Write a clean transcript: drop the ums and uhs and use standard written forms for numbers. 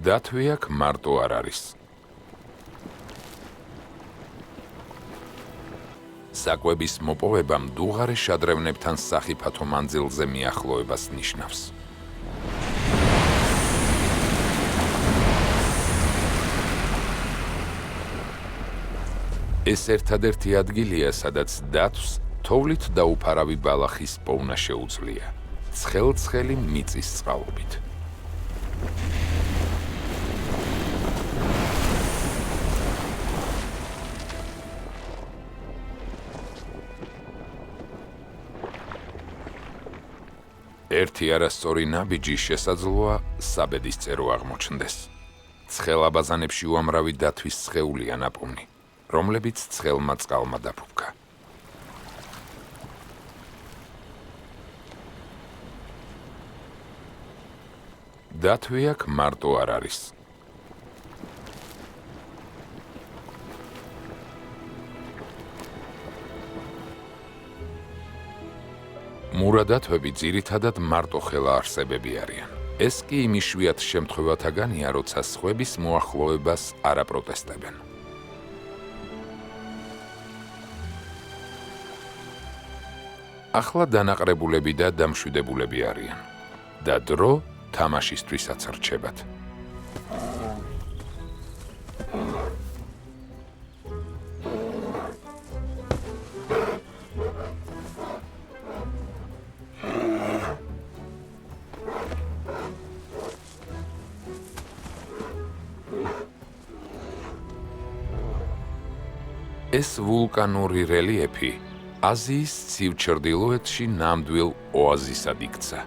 დათვი აქ მარტო არ არის. საკვების მოპოვება მდუღარე შადრევნებთან სახიფათო მანძილზე მიახლოებას ნიშნავს. ეს ერთადერთი ადგილია, სადაც დათვს თოვლით დაუფარავი ბალახის პოვნა შეუძლია, ცხელ-ცხელი მიწის წყალობით. ერთი არასწორი ნაბიჯი შესაძლოა საბედის წერო აღმოჩნდეს. ცხელ აბაზანებში უამრავი დათვის სხეულია ნაპოვნი, რომლებიც ცხელმა წყალმა დაფუფქა. დათვი აქ მარტო არ არის. მურა დათვები ძირითადად მარტოხელა არსებები არიან. ეს კი იმ იშვიათ შემთხვევათაგანია, როცა სხვების მოახლოებას არ აპროტესტებენ. ახლა დანაყრებულები და დამშვიდებულები არიან და დრო თამაშისთვისაც რჩებათ. ეს ვულკანური რელიეფი აზიის ცივ ჩრდილოეთში ნამდვილ ოაზისად იქცა.